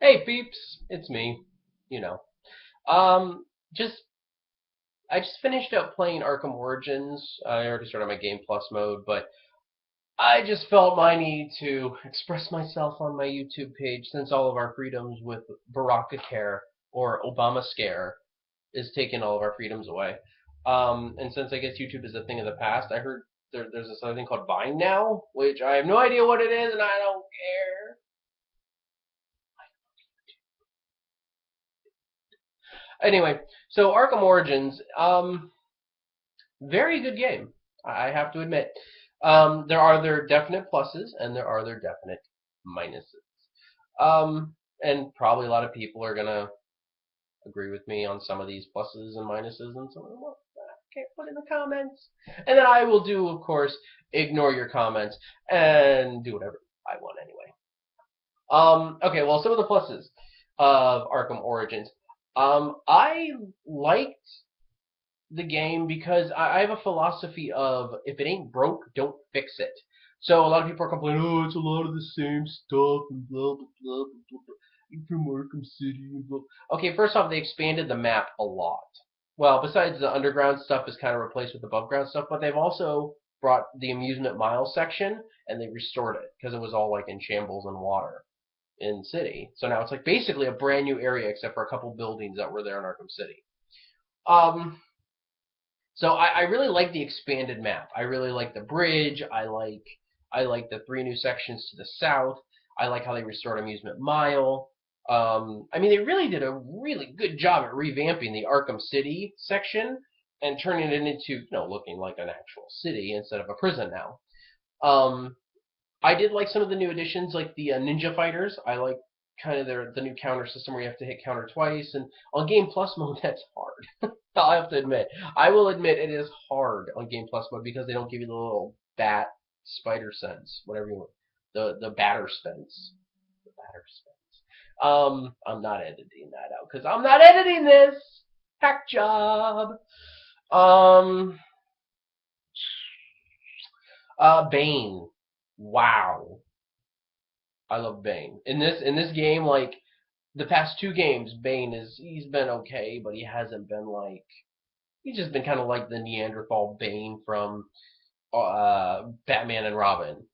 Hey peeps, it's me. You know. Um just I just finished up playing Arkham Origins. I already started my Game Plus mode, but I just felt my need to express myself on my YouTube page since all of our freedoms with Baracacare or Obama Scare is taking all of our freedoms away. And since I guess YouTube is a thing of the past, I heard there's this other thing called Vine now, which I have no idea what it is and I don't care. Anyway, so Arkham Origins, very good game. I have to admit. There are their definite pluses and there are their definite minuses. And probably a lot of people are gonna agree with me on some of these pluses and minuses, and some of them can't put in the comments. And then I will do, of course, ignore your comments and do whatever I want anyway. Okay, well, some of the pluses of Arkham Origins. I liked the game because I have a philosophy of if it ain't broke, don't fix it. So a lot of people are complaining, oh, it's a lot of the same stuff and blah blah blah blah blah. From Arkham City and blah. Okay, first off, they expanded the map a lot. Well, besides the underground stuff is kind of replaced with above ground stuff, but they've also brought the amusement mile section and they restored it because it was all like in shambles and water in City. So now it's like basically a brand new area except for a couple buildings that were there in Arkham City. Um, so I really like the expanded map. I really like the bridge. I like the three new sections to the south. I like how they restored Amusement Mile. I mean, they really did a really good job at revamping the Arkham City section and turning it into, looking like an actual city instead of a prison now. Um, I did like some of the new additions, like the Ninja Fighters. I like kind of the new counter system where you have to hit counter twice, and on Game Plus mode, that's hard. I have to admit, I will admit it is hard on Game Plus mode because they don't give you the little bat spider sense, whatever you want, the batter sense, the batter sense. I'm not editing that out because I'm not editing this. Hack job. Um, Bane. Wow. I love Bane. In this game, like the past two games, Bane he's been okay, but he hasn't been like he's just been kind of like the Neanderthal Bane from Batman and Robin.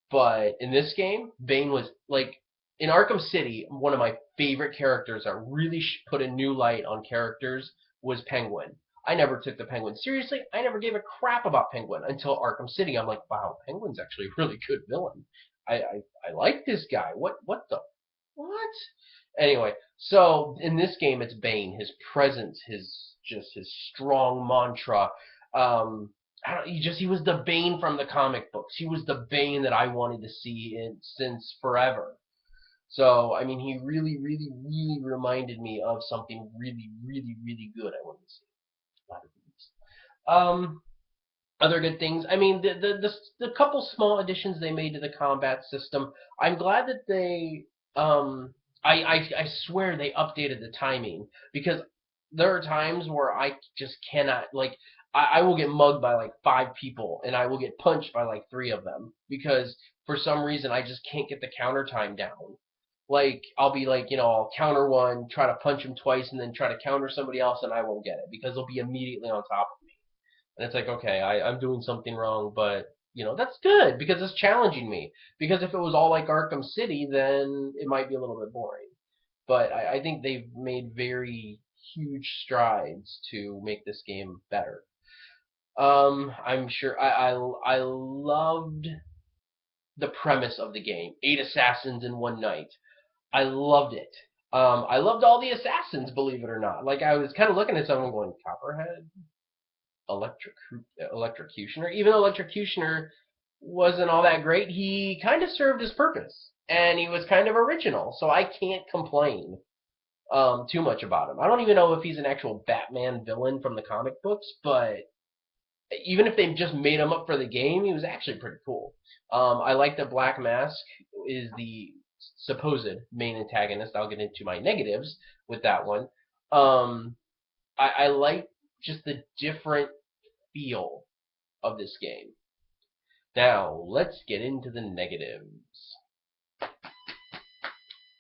But in this game, Bane was like in Arkham City. One of my favorite characters that really put a new light on characters was Penguin. I never took the Penguin seriously. I never gave a crap about Penguin until Arkham City. I'm like, wow, Penguin's actually a really good villain. I like this guy. What the what? Anyway, so in this game, it's Bane. His presence, his strong mantra. He was the Bane from the comic books. He was the Bane that I wanted to see since forever. So I mean, he really, really, really reminded me of something really, really, really good I wanted to see. A lot of these. Other good things. I mean, the couple small additions they made to the combat system. I'm glad that they. I swear they updated the timing because there are times where I just cannot like. I will get mugged by like five people and I will get punched by like three of them because for some reason I just can't get the counter time down. Like I'll be like, I'll counter one, try to punch him twice, and then try to counter somebody else, and I won't get it because they'll be immediately on top of me. And it's like, okay, I'm doing something wrong, but that's good because it's challenging me. Because if it was all like Arkham City, then it might be a little bit boring. But I think they've made very huge strides to make this game better. I'm sure I loved the premise of the game. 8 assassins in one night. I loved it. I loved all the assassins, believe it or not. Like I was kind of looking at someone going, Copperhead, electric electrocutioner. Even though electrocutioner wasn't all that great, he kind of served his purpose, and he was kind of original. So I can't complain too much about him. I don't even know if he's an actual Batman villain from the comic books, but even if they just made him up for the game, he was actually pretty cool. I like that Black Mask is the supposed main antagonist. I'll get into my negatives with that one. I like just the different feel of this game. Now, let's get into the negatives.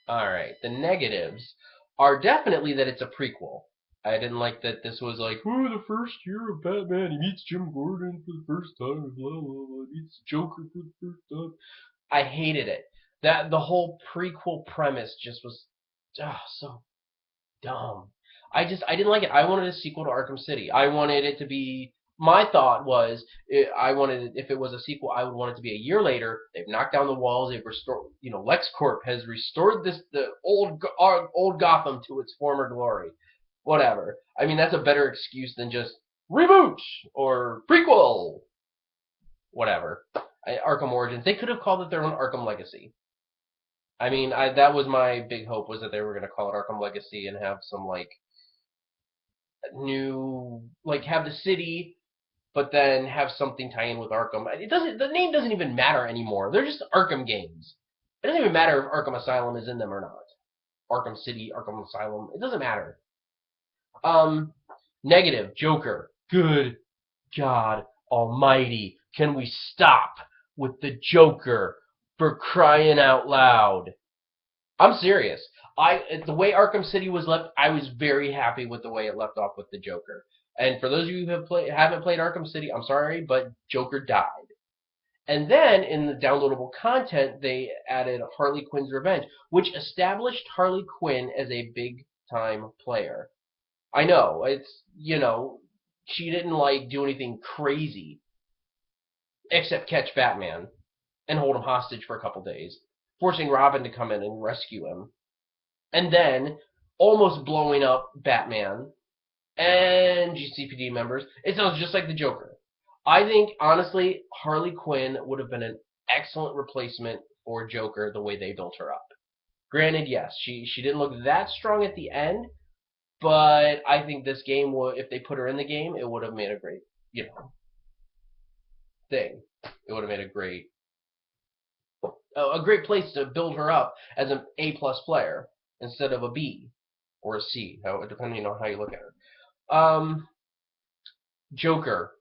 All right. The negatives are definitely that it's a prequel. I didn't like that this was like, oh, the first year of Batman. He meets Jim Gordon for the first time. Blah blah blah. He meets Joker for the first time. I hated it. That the whole prequel premise just was so dumb. I didn't like it. I wanted a sequel to Arkham City. I wanted it to be. My thought was, I wanted if it was a sequel, I would want it to be a year later. They've knocked down the walls. They've restored. LexCorp has restored the old Gotham to its former glory. Whatever. I mean, that's a better excuse than just reboot or prequel. Whatever. Arkham Origins. They could have called it their own Arkham Legacy. I mean, that was my big hope was that they were going to call it Arkham Legacy and have some like new have the city, but then have something tie in with Arkham. It doesn't. The name doesn't even matter anymore. They're just Arkham games. It doesn't even matter if Arkham Asylum is in them or not. Arkham City, Arkham Asylum. It doesn't matter. Negative Joker. Good God Almighty! Can we stop with the Joker for crying out loud? I'm serious. The way Arkham City was left, I was very happy with the way it left off with the Joker. And for those of you who haven't played Arkham City, I'm sorry, but Joker died. And then in the downloadable content, they added Harley Quinn's Revenge, which established Harley Quinn as a big time player. I know it's she didn't do anything crazy except catch Batman and hold him hostage for a couple days, forcing Robin to come in and rescue him, and then almost blowing up Batman and GCPD members. It sounds just like the Joker. I think, honestly, Harley Quinn would have been an excellent replacement for Joker the way they built her up. Granted, yes, she didn't look that strong at the end, but I think this game if they put her in the game, it would have made a great, thing. It would have made a great place to build her up as an A+ player instead of a B or a C, depending on how you look at her. Joker,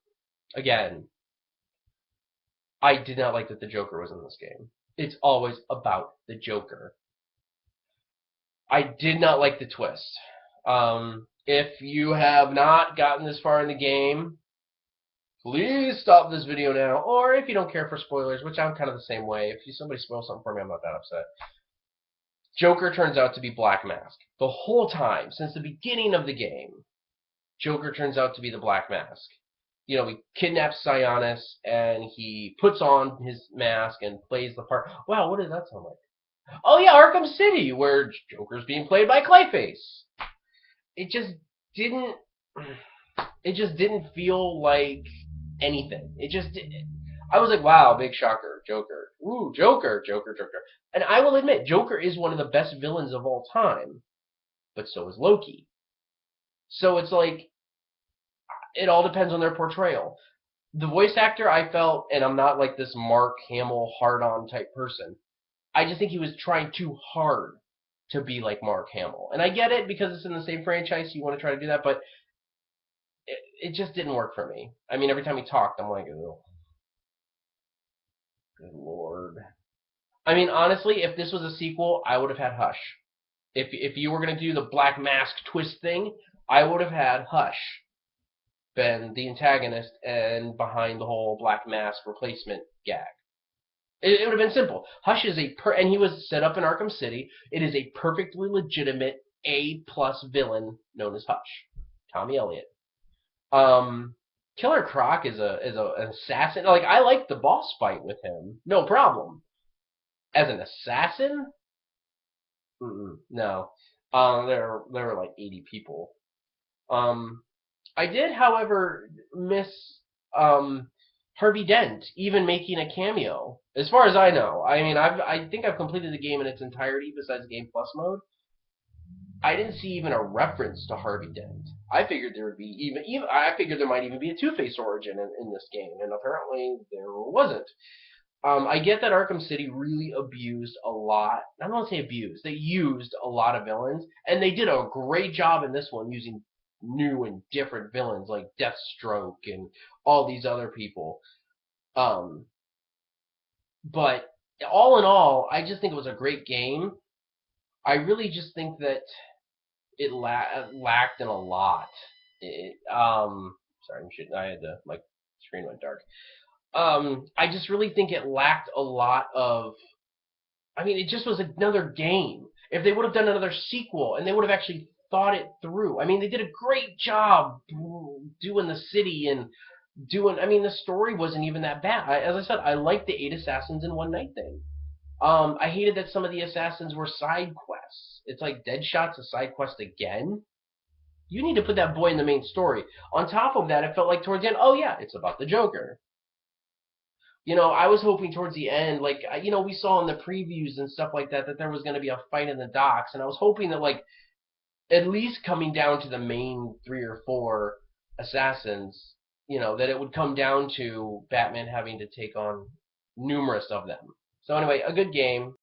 again, I did not like that the Joker was in this game. It's always about the Joker. I did not like the twist. If you have not gotten this far in the game, please stop this video now. Or if you don't care for spoilers, which I'm kind of the same way. If somebody spoils something for me, I'm not that upset. Joker turns out to be Black Mask. The whole time, since the beginning of the game, Joker turns out to be the Black Mask. He kidnaps Sionis, and he puts on his mask and plays the part. Wow, what does that sound like? Oh yeah, Arkham City, where Joker's being played by Clayface. It just didn't feel like anything. I was like, wow, big shocker, Joker. Ooh, Joker. And I will admit, Joker is one of the best villains of all time, but so is Loki. So it's like, it all depends on their portrayal. The voice actor, I felt, and I'm not like this Mark Hamill hard-on type person, I just think he was trying too hard to be like Mark Hamill. And I get it, because it's in the same franchise, you want to try to do that, but it just didn't work for me. I mean, every time he talked, I'm like, oh, good Lord. I mean, honestly, if this was a sequel, I would have had Hush. If you were going to do the Black Mask twist thing, I would have had Hush been the antagonist and behind the whole Black Mask replacement gag. It would have been simple. Hush is and he was set up in Arkham City. It is a perfectly legitimate A+ villain known as Hush, Tommy Elliott. Killer Croc is an assassin. I like the boss fight with him, no problem. As an assassin, no. There were like 80 people. I did, however, miss Harvey Dent even making a cameo. As far as I know, I mean, I think I've completed the game in its entirety besides Game Plus mode. I didn't see even a reference to Harvey Dent. I figured there would be I figured there might even be a Two-Face origin in this game, and apparently there wasn't. I get that Arkham City really abused a lot. I don't want to say abused. They used a lot of villains, and they did a great job in this one using new and different villains like Deathstroke and all these other people. But all in all, I just think it was a great game. I really just think that it lacked in a lot. Sorry, I had my screen went dark. I just really think it lacked a lot of. I mean, it just was another game. If they would have done another sequel and they would have actually thought it through, I mean, they did a great job doing the city and doing. I mean, the story wasn't even that bad. As I said, I liked the 8 assassins in one night thing. I hated that some of the assassins were side quests. It's like Deadshot's a side quest again. You need to put that boy in the main story. On top of that, it felt like towards the end, oh yeah, it's about the Joker. I was hoping towards the end, like, we saw in the previews and stuff like that, that there was going to be a fight in the docks, and I was hoping that, like, at least coming down to the main 3 or 4 assassins, that it would come down to Batman having to take on numerous of them. So anyway, a good game.